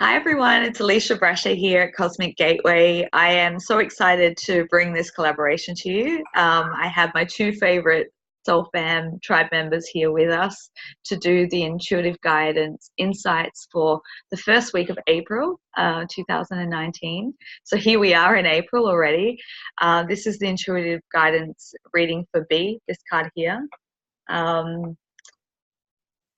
Hi everyone, it's Alisha Braché here at Cosmic Gateway. I am so excited to bring this collaboration to you. I have my two favorite Soul Fam tribe members here with us to do the intuitive guidance insights for the first week of April 2019. So here we are in April already. This is the intuitive guidance reading for B, this card here.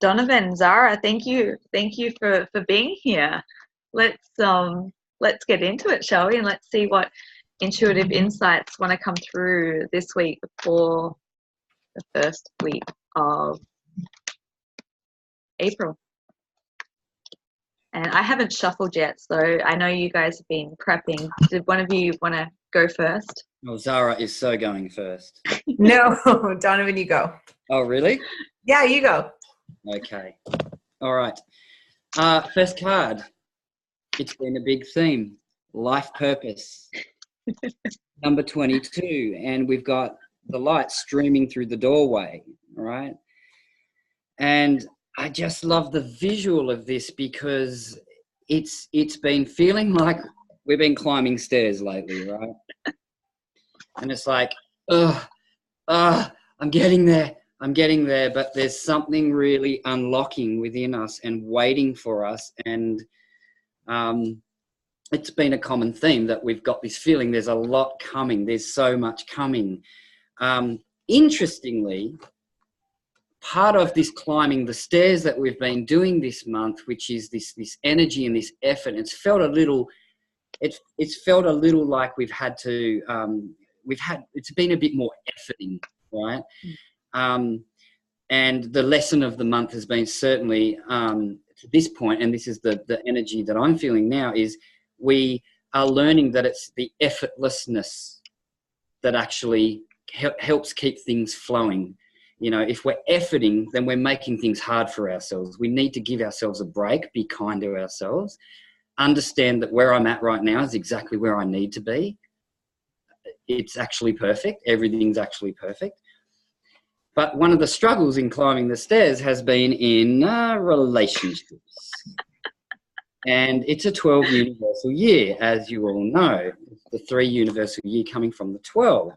Donovan, Zara, thank you for being here. Let's get into it, shall we? And let's see what intuitive insights want to come through this week for the first week of April. And I haven't shuffled yet, so I know you guys have been prepping. Did one of you want to go first? Oh, Zara is so going first. No, Donovan, you go. Oh, really? Yeah, you go. Okay. All right. First card. It's been a big theme. Life purpose. Number 22. And we've got the light streaming through the doorway. All right. And I just love the visual of this because it's been feeling like we've been climbing stairs lately, right? And it's like, I'm getting there. But there's something really unlocking within us and waiting for us. And it's been a common theme that we've got this feeling there's a lot coming. There's so much coming. Interestingly, part of this climbing the stairs that we've been doing this month, which is this energy and this effort, it's felt a little like it's been a bit more efforting, right? And the lesson of the month has been certainly to this point, and this is the energy that I'm feeling now, is we are learning that it's the effortlessness that actually helps keep things flowing. You know, if we're efforting, then we're making things hard for ourselves. We need to give ourselves a break, be kind to ourselves, understand that where I'm at right now is exactly where I need to be. It's actually perfect. Everything's actually perfect. But one of the struggles in climbing the stairs has been in relationships. And it's a 12 universal year, as you all know. The 3 universal year coming from the 12.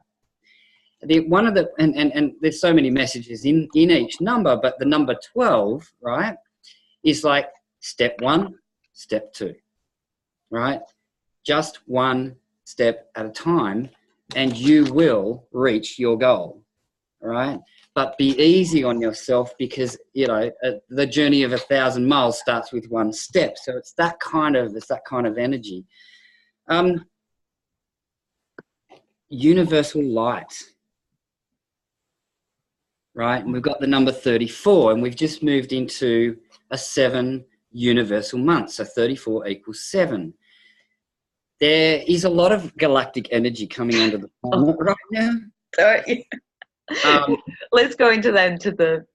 And there's so many messages in each number, but the number 12, right, is like step 1, step 2, right? Just one step at a time, and you will reach your goal, right? But be easy on yourself because, you know, the journey of 1,000 miles starts with one step. So it's that kind of energy. Universal light, right? And we've got the number 34, and we've just moved into a 7 universal month. So 34 equals 7. There is a lot of galactic energy coming onto the planet right now. Sorry. Let's go into that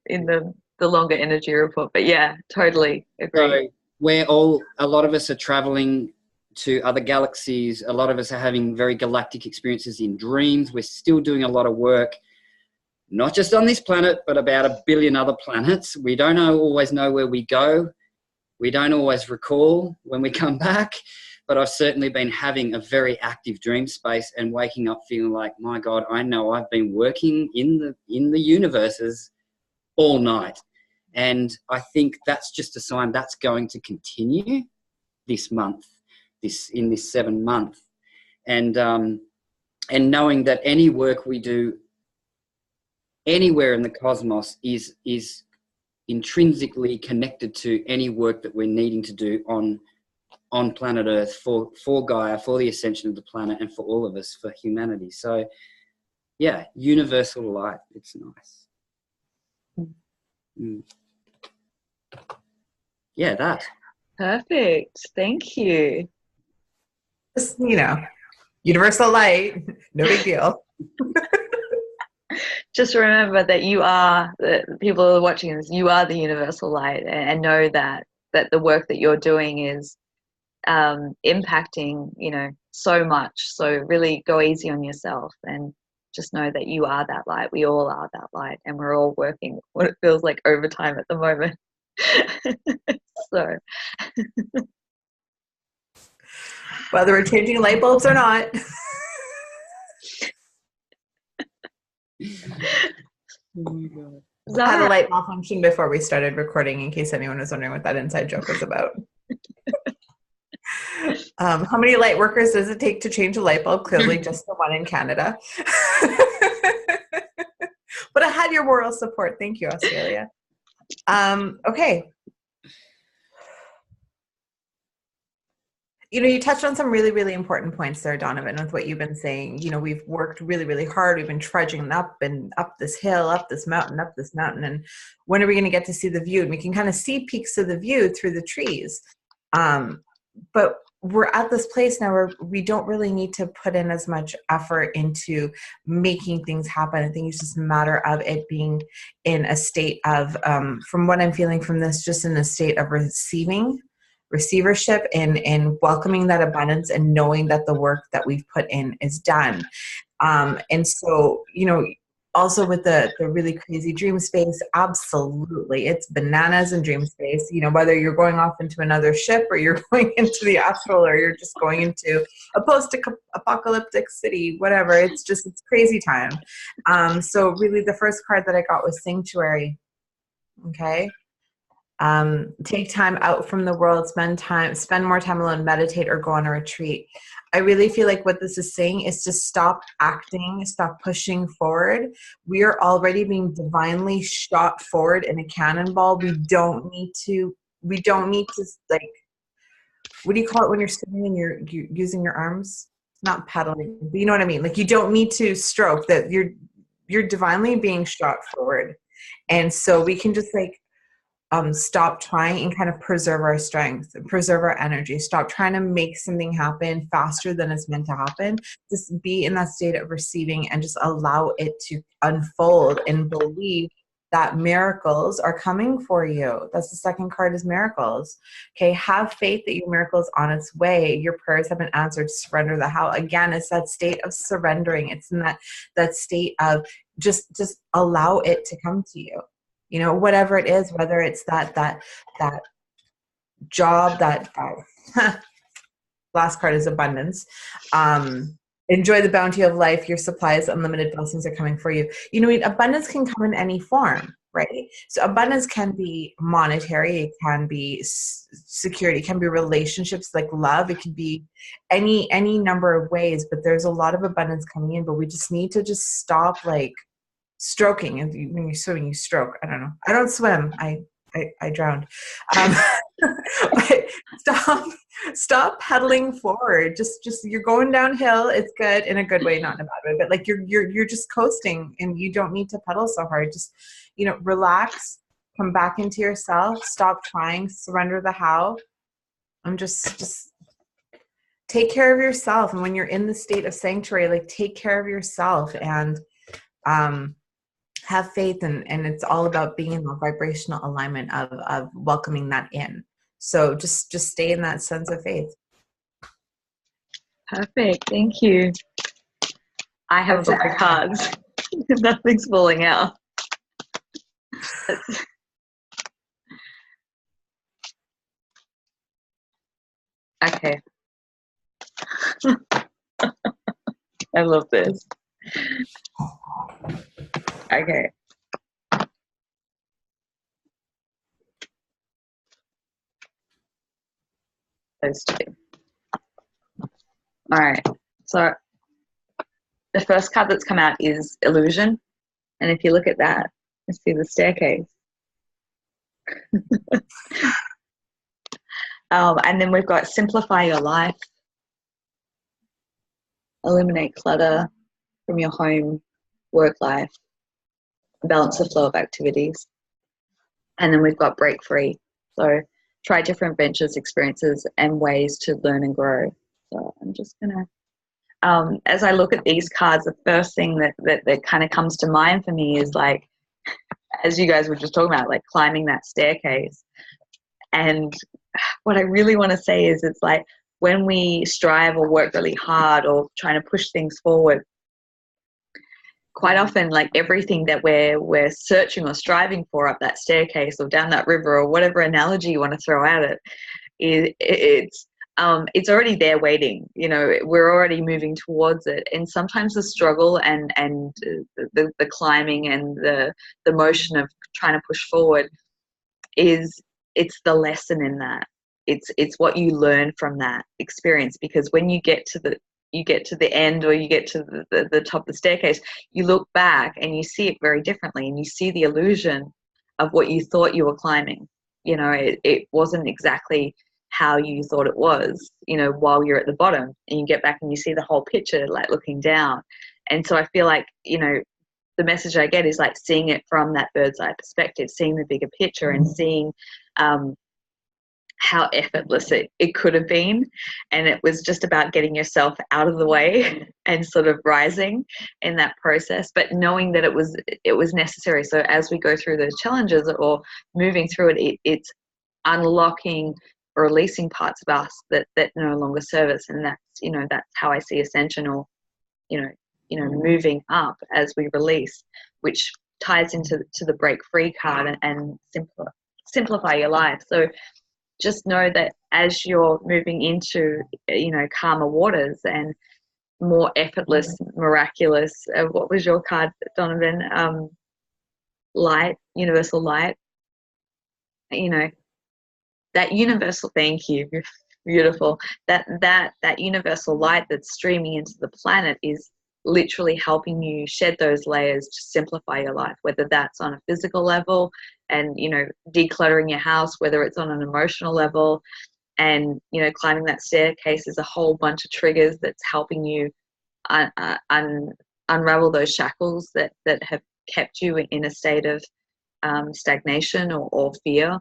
in the longer energy report, but yeah, totally agree. So a lot of us are traveling to other galaxies. A lot of us are having very galactic experiences in dreams. We're still doing a lot of work, not just on this planet, but about 1 billion other planets. We don't always know where we go. We don't always recall when we come back. But I've certainly been having a very active dream space and waking up feeling like, my God, I know I've been working in the universes all night. And I think that's just a sign that's going to continue this month, in this 7 month. And knowing that any work we do anywhere in the cosmos is intrinsically connected to any work that we're needing to do on planet Earth for Gaia, for the ascension of the planet, and for all of us, for humanity. So, yeah, universal light. It's nice. Yeah, that. Perfect. Thank you. Just, universal light, no big deal. Just remember that you are, the people who are watching this, you are the universal light, and know that the work that you're doing is impacting, so much. So really go easy on yourself and just know that you are that light. We all are that light, and we're all working what it feels like overtime at the moment. So Whether we're changing light bulbs or not. Oh my God. I had a light malfunction before we started recording, in case anyone was wondering what that inside joke was about. How many light workers does it take to change a light bulb? Clearly just the one in Canada. But I had your moral support. Thank you, Australia. Okay. You know, you touched on some really, really important points there, Donovan, with what you've been saying. You know, we've worked really, really hard. We've been trudging up and up this hill, up this mountain, up this mountain. And when are we going to get to see the view? And we can kind of see peaks of the view through the trees. But we're at this place now where we don't really need to put in as much effort into making things happen. I think it's just a matter of it being in a state of, from what I'm feeling from this, just in a state of receivership and welcoming that abundance and knowing that the work that we've put in is done. And so, you know, also with the really crazy dream space, absolutely. It's bananas in dream space, you know, whether you're going off into another ship or you're going into the astral or you're just going into a post-apocalyptic city, whatever. It's crazy time. So really the first card that I got was Sanctuary. Okay. Take time out from the world, spend more time alone, meditate, or go on a retreat. I really feel like what this is saying is to stop acting, stop pushing forward. We are already being divinely shot forward in a cannonball. We don't need to like, what do you call it when you're sitting and you're using your arms? Not pedaling, but you know what I mean? Like, you don't need to stroke that. You're divinely being shot forward. And so we can just like, stop trying and kind of preserve our strength, preserve our energy, stop trying to make something happen faster than it's meant to happen. Just be in that state of receiving and just allow it to unfold and believe that miracles are coming for you. That's the second card, is miracles. Okay. Have faith that your miracle is on its way. Your prayers have been answered. Surrender the how. Again, it's that state of surrendering. It's in that state of just allow it to come to you. You know, whatever it is, whether it's that job, that last card is abundance. Enjoy the bounty of life. Your supplies, unlimited blessings are coming for you. You know, abundance can come in any form, right? So abundance can be monetary. It can be security. It can be relationships, like love. It could be any number of ways, but there's a lot of abundance coming in, but we just need to just stop like stroking. And when you're swimming, you stroke. I don't know. I don't swim. I drowned. But stop pedaling forward. Just you're going downhill. It's good in a good way, not in a bad way. But like you're just coasting, and you don't need to pedal so hard. Just, you know, relax, come back into yourself. Stop trying. Surrender the how. I'm just take care of yourself. And when you're in the state of sanctuary, like, take care of yourself and have faith, and it's all about being in the vibrational alignment of welcoming that in. So just stay in that sense of faith. Perfect. Thank you. I have zero cards. Nothing's falling out. Okay. I love this. Okay. Those two. All right. So the first card that's come out is Illusion. And if you look at that, you see the staircase. And then we've got Simplify Your Life. Eliminate clutter from your home, work life. Balance the flow of activities. And then we've got Break Free. So try different ventures, experiences, and ways to learn and grow. So I'm just going to, as I look at these cards, the first thing that kind of comes to mind for me is, like, as you guys were just talking about, like climbing that staircase. And what I really want to say is, it's like when we strive or work really hard or trying to push things forward, quite often, like, everything that we're searching or striving for up that staircase or down that river, or whatever analogy you want to throw at it, it's it's already there waiting. You know, we're already moving towards it. And sometimes the struggle and the climbing and the motion of trying to push forward it's the lesson in that. It's what you learn from that experience, because when you get to the end, or you get to the top of the staircase, you look back and you see it very differently, and you see the illusion of what you thought you were climbing. You know, it wasn't exactly how you thought it was, you know, while you're at the bottom, and you get back and you see the whole picture, like looking down. And so I feel like, you know, the message I get is like seeing it from that bird's eye perspective, seeing the bigger picture, and seeing how effortless it could have been. And it was just about getting yourself out of the way and sort of rising in that process, but knowing that it was necessary. So as we go through those challenges or moving through it, it's unlocking or releasing parts of us that no longer serve us. And that's, you know, that's how I see ascension, or, you know, moving up as we release, which ties into the break free card and simplify your life. So just know that as you're moving into, you know, calmer waters and more effortless, miraculous, what was your card, Donovan? Light, universal light. You know, that universal, thank you, beautiful. That universal light that's streaming into the planet is literally helping you shed those layers to simplify your life, whether that's on a physical level and, you know, decluttering your house, whether it's on an emotional level. And, you know, climbing that staircase is a whole bunch of triggers that's helping you unravel those shackles that have kept you in a state of stagnation or fear.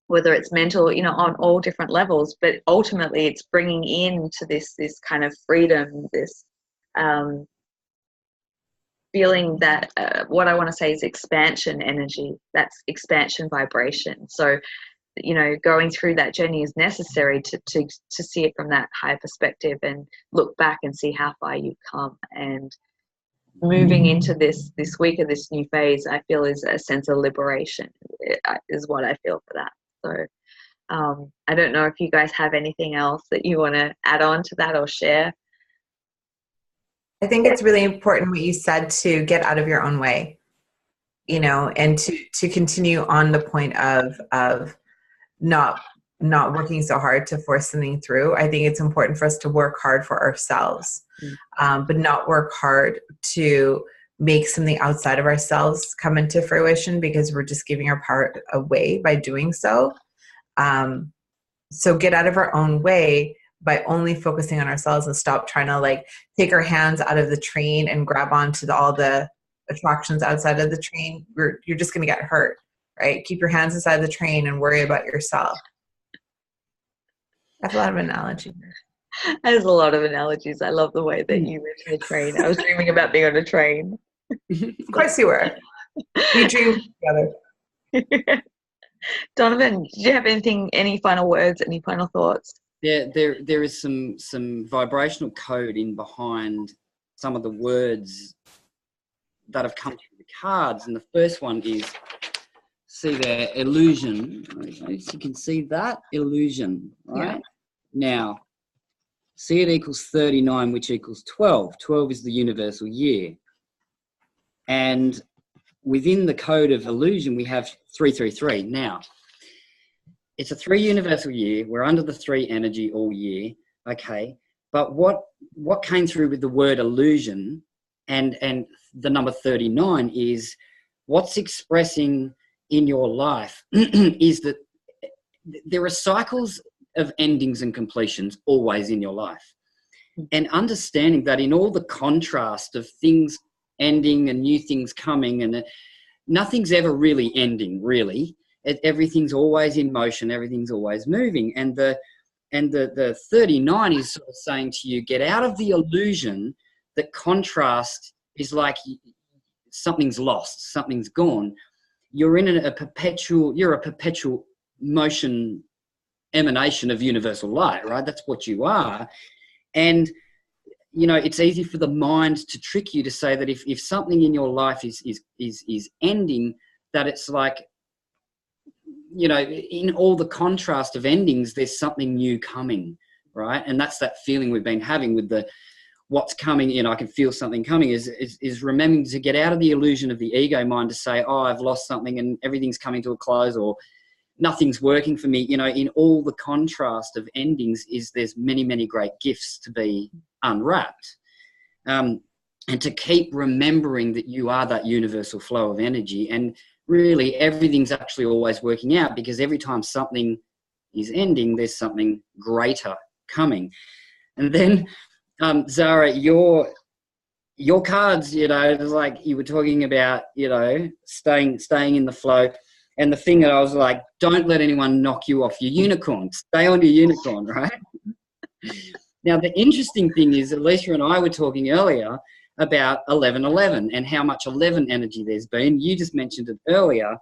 Whether it's mental, you know, on all different levels, but ultimately it's bringing into this kind of freedom, this feeling that what I want to say is expansion energy. That's expansion vibration. So, you know, going through that journey is necessary to see it from that higher perspective and look back and see how far you've come. And moving into this week of this new phase, I feel is a sense of liberation, is what I feel for that. So I don't know if you guys have anything else that you want to add on to that or share. I think it's really important what you said, to get out of your own way, you know, and to continue on the point of not working so hard to force something through. I think it's important for us to work hard for ourselves, but not work hard to make something outside of ourselves come into fruition, because we're just giving our power away by doing so. So get out of our own way by only focusing on ourselves, and stop trying to like take our hands out of the train and grab onto all the attractions outside of the train. You're just going to get hurt, right? Keep your hands inside the train and worry about yourself. That's a lot of analogies. There's a lot of analogies. I love the way that you mentioned the train. I was dreaming about being on a train. Of course you were. We dreamed together. Donovan, did you have any final words, any final thoughts? Yeah, there is some vibrational code in behind some of the words that have come through the cards. And the first one is, see there, illusion. You can see that, illusion, right? Yeah. Now, see it equals 39, which equals 12. 12 is the universal year. And within the code of illusion, we have 333. Now, it's a 3 universal year. We're under the 3 energy all year, okay? But what came through with the word illusion and the number 39 is what's expressing in your life is that there are cycles of endings and completions always in your life. And understanding that in all the contrast of things ending and new things coming, and nothing's ever really ending, really. Everything's always in motion, everything's always moving. And the 39 is sort of saying to you, get out of the illusion that contrast is like something's lost, something's gone. You're in a perpetual motion emanation of universal light, right? That's what you are. And you know, it's easy for the mind to trick you to say that if something in your life is ending, that it's like, you know, in all the contrast of endings, there's something new coming, right? And that's that feeling we've been having with the what's coming. You know, I can feel something coming. Is remembering to get out of the illusion of the ego mind to say, oh, I've lost something and everything's coming to a close, or nothing's working for me. You know, in all the contrast of endings, there's many, many great gifts to be unwrapped. And to keep remembering that you are that universal flow of energy, and really everything's actually always working out, because every time something is ending, there's something greater coming. And then Zara, your cards, you know, it was like you were talking about, you know, staying in the flow. And the thing that I was like, don't let anyone knock you off your unicorn. Stay on your unicorn, right? Now, the interesting thing is, Alisha and I were talking earlier about 1111 and how much 11 energy there's been. You just mentioned it earlier.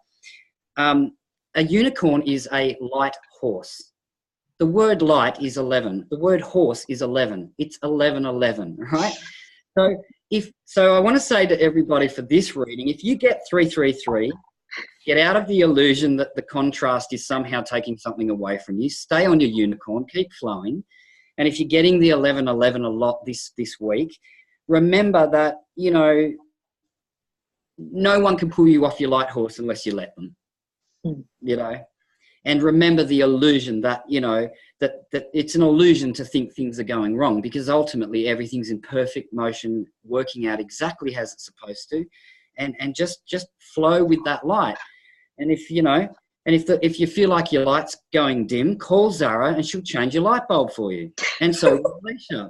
A unicorn is a light horse. The word light is 11. The word horse is 11. It's 1111, right? So I want to say to everybody for this reading, if you get 333, get out of the illusion that the contrast is somehow taking something away from you. Stay on your unicorn, keep flowing. And if you're getting the 1111 a lot this week, remember that, you know, no one can pull you off your light horse unless you let them, you know. And remember the illusion that, you know, that it's an illusion to think things are going wrong, because ultimately everything's in perfect motion, working out exactly as it's supposed to. And just flow with that light. And if, you know, and if you feel like your light's going dim, call Zara and she'll change your light bulb for you. And so will Alisha,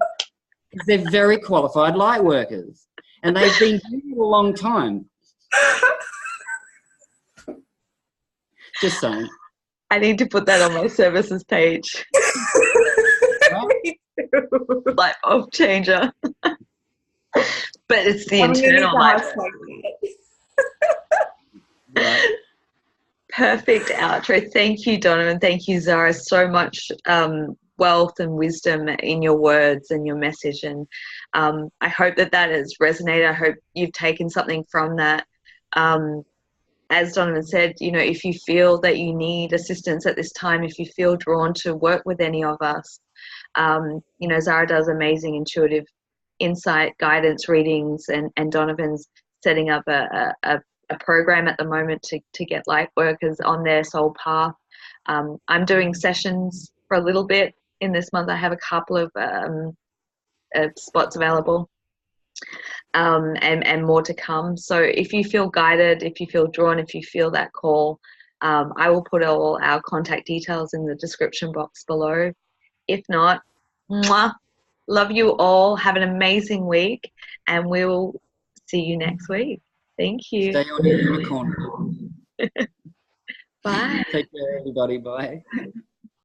because they're very qualified light workers, and they've been doing it a long time. Just saying. I need to put that on my services page. Me too. Light bulb changer. But it's the internal light bulb. Right. Perfect outro. Thank you, Donovan. Thank you, Zara. So much wealth and wisdom in your words and your message. And I hope that has resonated. I hope you've taken something from that. As Donovan said, you know, if you feel that you need assistance at this time, if you feel drawn to work with any of us, you know, Zara does amazing intuitive insight, guidance readings, and Donovan's setting up a program at the moment to get light workers on their soul path. I'm doing sessions for a little bit in this month. I have a couple of spots available, and more to come. So if you feel guided, if you feel drawn, if you feel that call, I will put all our contact details in the description box below. If not, mwah, love you all. Have an amazing week, and we'll see you next week. Thank you. Stay on your unicorn. Bye. Take care, everybody. Bye.